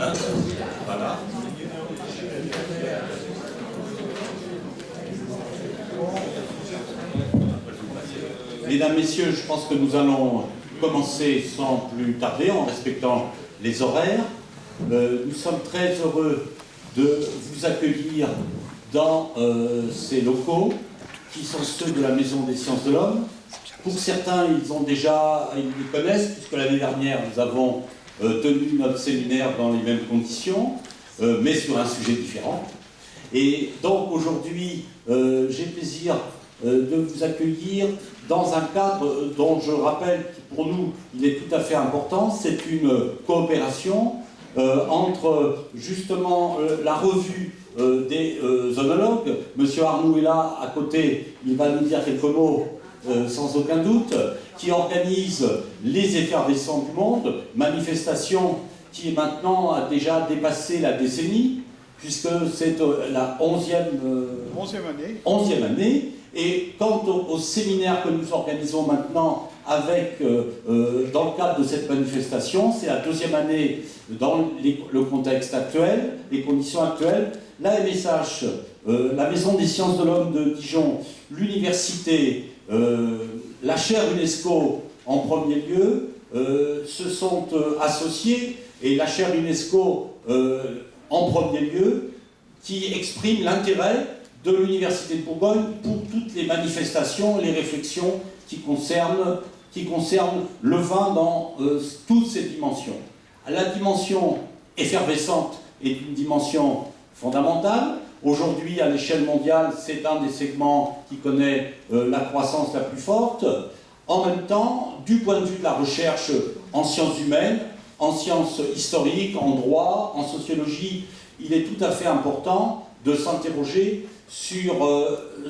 Hein? Voilà. Mesdames, Messieurs, je pense que nous allons commencer sans plus tarder en respectant les horaires. Nous sommes très heureux de vous accueillir dans ces locaux qui sont ceux de la Maison des Sciences de l'Homme. Pour certains, ils les connaissent, puisque l'année dernière, nous avons tenu notre séminaire dans les mêmes conditions, mais sur un sujet différent. Et donc aujourd'hui, j'ai le plaisir de vous accueillir dans un cadre dont je rappelle que pour nous, il est tout à fait important. C'est une coopération entre justement la revue des œnologues. Monsieur Arnoux est là à côté, il va nous dire quelques mots sans aucun doute, qui organise les effervescents du monde, manifestation qui maintenant a déjà dépassé la décennie, puisque c'est la 11e année. Et quant au séminaire que nous organisons maintenant avec, dans le cadre de cette manifestation, c'est la 2e année dans le contexte actuel, les conditions actuelles. La MSH, la Maison des Sciences de l'Homme de Dijon, l'université, la chaire UNESCO en premier lieu, se sont associés, et la chaire UNESCO en premier lieu, qui exprime l'intérêt de l'Université de Bourgogne pour toutes les manifestations, les réflexions qui concernent le vin dans toutes ses dimensions. La dimension effervescente est une dimension fondamentale. Aujourd'hui, à l'échelle mondiale, c'est un des segments qui connaît la croissance la plus forte. En même temps, du point de vue de la recherche en sciences humaines, en sciences historiques, en droit, en sociologie, il est tout à fait important de s'interroger sur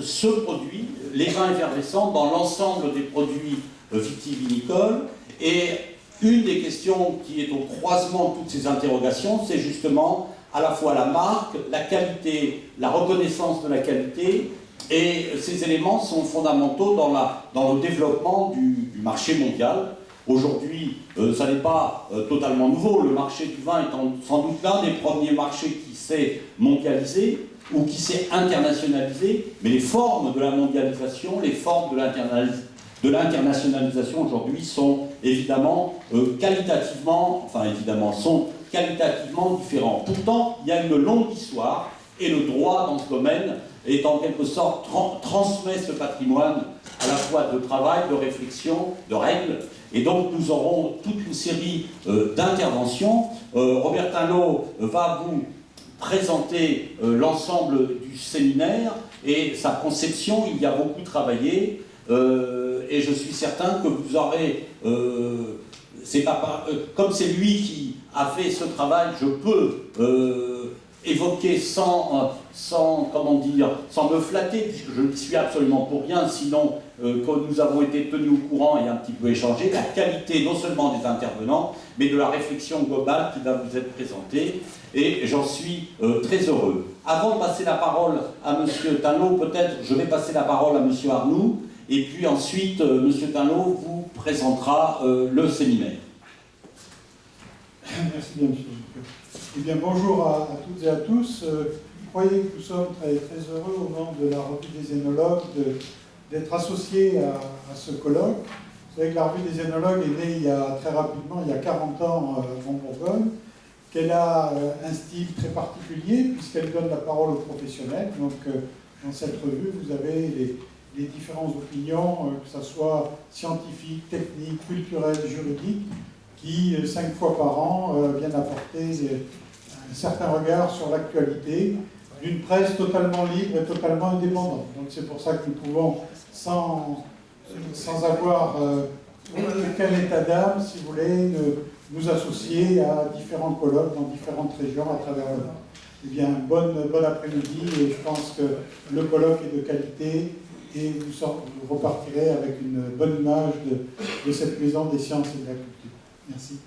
ce produit, les vins effervescents, dans l'ensemble des produits vitivinicoles. Et une des questions qui est au croisement de toutes ces interrogations, c'est justement à la fois la marque, la qualité, la reconnaissance de la qualité, et ces éléments sont fondamentaux dans le développement du marché mondial. Aujourd'hui, ça n'est pas totalement nouveau, le marché du vin étant sans doute l'un des premiers marchés qui s'est mondialisé ou qui s'est internationalisé, mais les formes de la mondialisation, les formes de l'internationalisation aujourd'hui sont évidemment qualitativement différents. Pourtant, il y a une longue histoire, et le droit dans ce domaine est en quelque sorte transmet ce patrimoine à la fois de travail, de réflexion, de règles. Et donc nous aurons toute une série d'interventions. Robert Tinlot va vous présenter l'ensemble du séminaire et sa conception. Il y a beaucoup travaillé et je suis certain que vous aurez... comme c'est lui qui a fait ce travail, je peux évoquer sans me flatter, puisque je ne suis absolument pour rien, sinon quand nous avons été tenus au courant et un petit peu échangé, la qualité non seulement des intervenants, mais de la réflexion globale qui va vous être présentée, et j'en suis très heureux. Avant de passer la parole à M. Tinlot, peut-être je vais passer la parole à M. Arnoux, et puis ensuite M. Tinlot vous présentera le séminaire. Merci bien, M. Eh bien, bonjour à toutes et à tous. Croyez que nous sommes très, très heureux au nom de la Revue des Œnologues d'être associés à ce colloque. Vous savez que la Revue des Œnologues est née très rapidement, il y a 40 ans en Bourgogne, qu'elle a un style très particulier puisqu'elle donne la parole aux professionnels. Donc, dans cette revue, vous avez les différentes opinions, que ce soit scientifiques, techniques, culturelles, juridiques, qui, 5 fois par an, viennent apporter un certain regard sur l'actualité d'une presse totalement libre et totalement indépendante. Donc c'est pour ça que nous pouvons, sans avoir aucun état d'âme, si vous voulez, nous associer à différents colloques dans différentes régions à travers le monde. Eh bien, bon après-midi, et je pense que le colloque est de qualité, et vous repartirez avec une bonne image de cette maison des sciences et de la culture. Merci.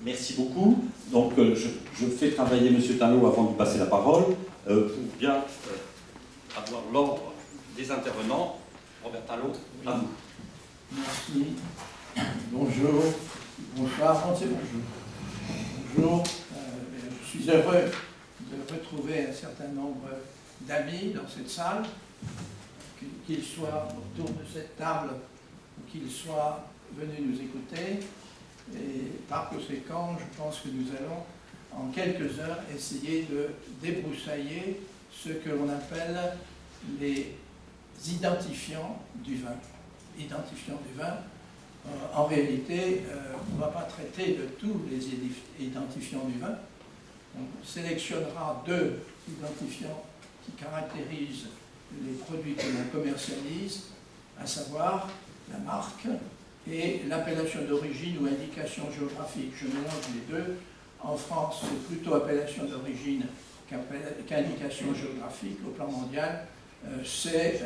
Merci beaucoup. Donc, je fais travailler M. Tinlot avant de lui passer la parole pour bien avoir l'ordre des intervenants. Robert Tinlot, à vous. Merci. Bonjour. Bonsoir. C'est bonjour. Bonjour, je suis heureux de retrouver un certain nombre d'amis dans cette salle, qu'ils soient autour de cette table ou qu'ils soient venus nous écouter. Et par conséquent, je pense que nous allons en quelques heures essayer de débroussailler ce que l'on appelle les identifiants du vin. Identifiants du vin. En réalité, on ne va pas traiter de tous les identifiants du vin. On sélectionnera 2 identifiants qui caractérisent les produits que l'on commercialise, à savoir la marque et l'appellation d'origine ou indication géographique. Je mélange les deux. En France, c'est plutôt appellation d'origine qu'indication géographique. Au plan mondial, c'est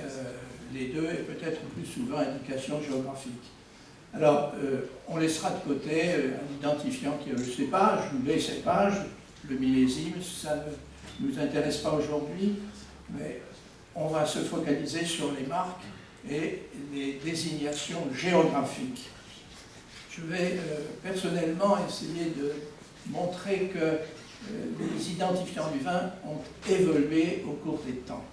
les deux et peut-être plus souvent indication géographique. Alors, on laissera de côté un identifiant qui est le cépage, ou les cépages, le millésime, ça ne nous intéresse pas aujourd'hui, mais on va se focaliser sur les marques et les désignations géographiques. Je vais personnellement essayer de montrer que les identifiants du vin ont évolué au cours des temps.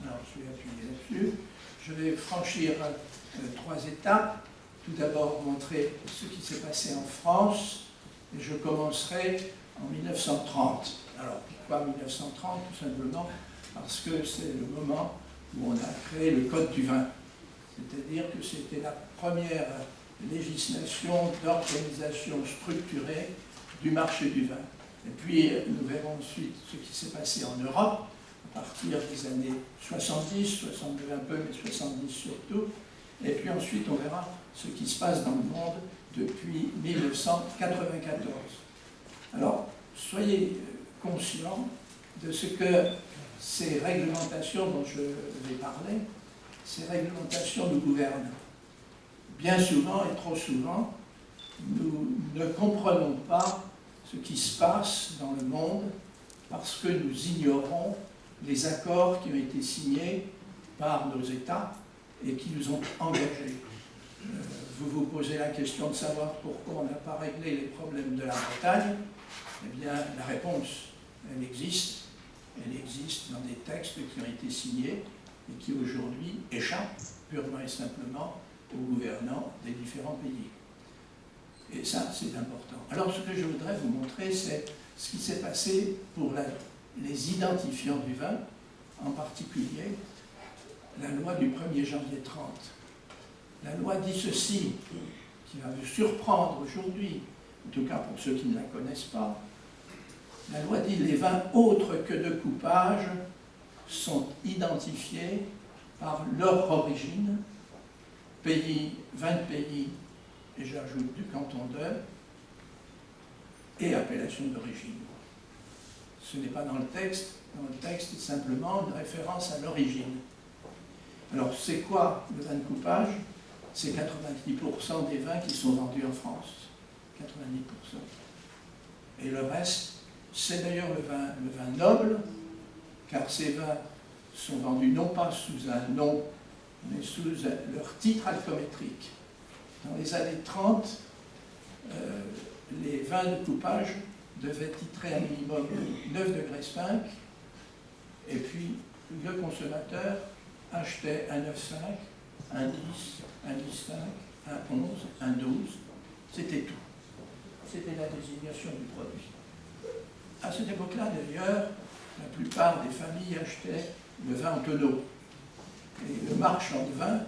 Alors, je vais appuyer là-dessus. Je vais franchir 3 étapes. Tout d'abord, montrer ce qui s'est passé en France, et je commencerai en 1930. Alors, pourquoi 1930? Tout simplement parce que c'est le moment où on a créé le Code du vin. C'est-à-dire que c'était la première législation d'organisation structurée du marché du vin. Et puis, nous verrons ensuite ce qui s'est passé en Europe, à partir des années 70, 62 un peu, mais 70 surtout. Et puis ensuite, on verra ce qui se passe dans le monde depuis 1994. Alors, soyez conscients de ce que ces réglementations dont je vais parler, ces réglementations nous gouvernent. Bien souvent et trop souvent, nous ne comprenons pas ce qui se passe dans le monde parce que nous ignorons les accords qui ont été signés par nos États et qui nous ont engagés. Vous vous posez la question de savoir pourquoi on n'a pas réglé les problèmes de la Bretagne. Eh bien, la réponse, elle existe. Elle existe dans des textes qui ont été signés et qui aujourd'hui échappent purement et simplement aux gouvernants des différents pays. Et ça, c'est important. Alors, ce que je voudrais vous montrer, c'est ce qui s'est passé pour les identifiants du vin, en particulier la loi du 1er janvier 30. La loi dit ceci, qui va vous surprendre aujourd'hui, en tout cas pour ceux qui ne la connaissent pas. La loi dit les vins autres que de coupage sont identifiés par leur origine, pays, vin de pays, et j'ajoute du canton de, et appellation d'origine. Ce n'est pas dans le texte. Dans le texte, c'est simplement une référence à l'origine. Alors, c'est quoi le vin de coupage? C'est 90% des vins qui sont vendus en France. 90%. Et le reste, c'est d'ailleurs le vin noble, car ces vins sont vendus non pas sous un nom, mais sous leur titre alcoométrique. Dans les années 30, les vins de coupage devaient titrer un minimum de 9,5 degrés, et puis le consommateur achetait un 9,5, un 10, un 10,5, un 11, un 12, c'était tout. C'était la désignation du produit. À cette époque-là, d'ailleurs, la plupart des familles achetaient le vin en tonneau. Et le marchand de vin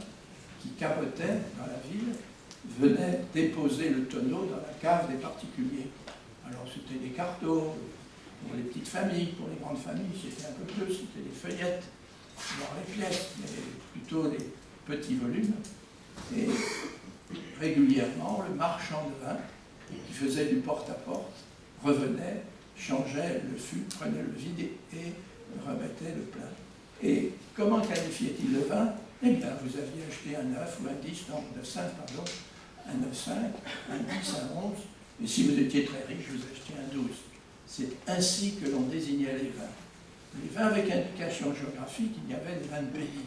qui capotait dans la ville venait déposer le tonneau dans la cave des particuliers. Alors c'était des cartons pour les petites familles, pour les grandes familles, c'était un peu plus, c'était des feuillettes, voire les pièces, mais plutôt des petits volumes. Et régulièrement, le marchand de vin, qui faisait du porte-à-porte, revenait, changeait le fût, prenait le vide et remettait le plein. Et comment qualifiait-il le vin? Eh bien, vous aviez acheté un 9 ou un 10, non, un 9,5, pardon, un 9,5, un 10, un 11, et si vous étiez très riche, vous achetiez un 12. C'est ainsi que l'on désignait les vins. Les vins avec indication géographique, il y avait des vins de pays.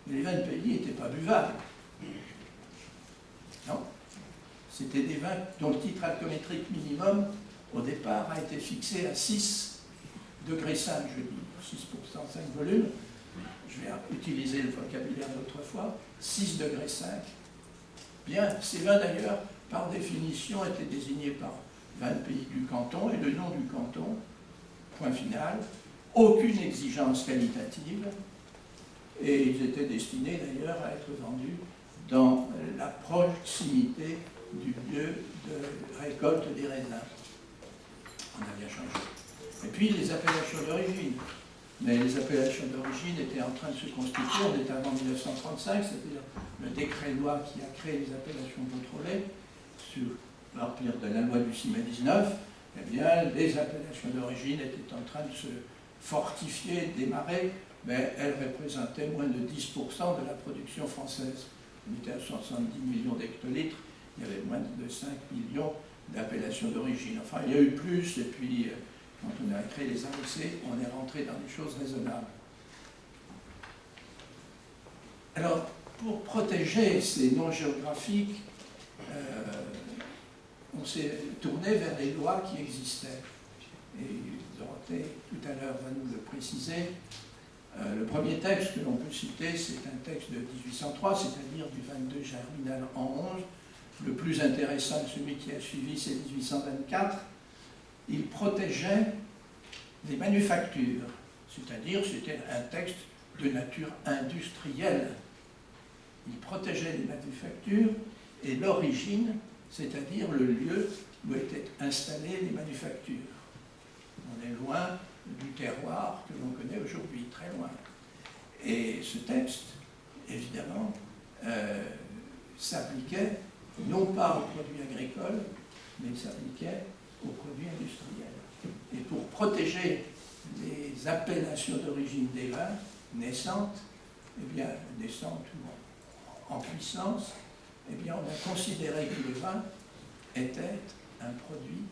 Mais les vins de pays n'étaient pas buvables. Non. C'était des vins dont le titre alcoométrique minimum au départ, a été fixé à 6 degrés 5, je dis, 6 pour 105 volumes. Je vais utiliser le vocabulaire d'autrefois, 6 degrés 5. Bien, ces vins d'ailleurs, par définition, étaient désignés par 20 pays du canton et le nom du canton, point final, aucune exigence qualitative, et ils étaient destinés d'ailleurs à être vendus dans la proximité du lieu de récolte des raisins. On a bien changé. Et puis les appellations d'origine. Mais les appellations d'origine étaient en train de se constituer, on est avant 1935, c'est-à-dire le décret-loi qui a créé les appellations contrôlées sur l'empire de la loi du 6 mai 19, eh bien, les appellations d'origine étaient en train de se fortifier, démarrer, mais elles représentaient moins de 10% de la production française. On était à 70 millions d'hectolitres, il y avait moins de 5 millions d'appellations d'origine. Enfin, il y a eu plus, et puis quand on a créé les AOC, on est rentré dans des choses raisonnables. Alors, pour protéger ces noms géographiques, on s'est tourné vers les lois qui existaient. Et Dorothée, tout à l'heure, va nous le préciser. Le premier texte que l'on peut citer, c'est un texte de 1803, c'est-à-dire du 22 Germinal en 11. Le plus intéressant de celui qui a suivi, c'est 1824. Il protégeait les manufactures, c'est-à-dire c'était un texte de nature industrielle. Il protégeait les manufactures et l'origine, c'est-à-dire le lieu où étaient installées les manufactures. On est loin du terroir que l'on connaît aujourd'hui, très loin. Et ce texte, évidemment, s'appliquait non pas aux produits agricoles, mais s'appliquait aux produits industriels. Et pour protéger les appellations d'origine des vins naissantes, eh bien, naissantes ou en puissance, eh bien, on a considéré que le vin était un produit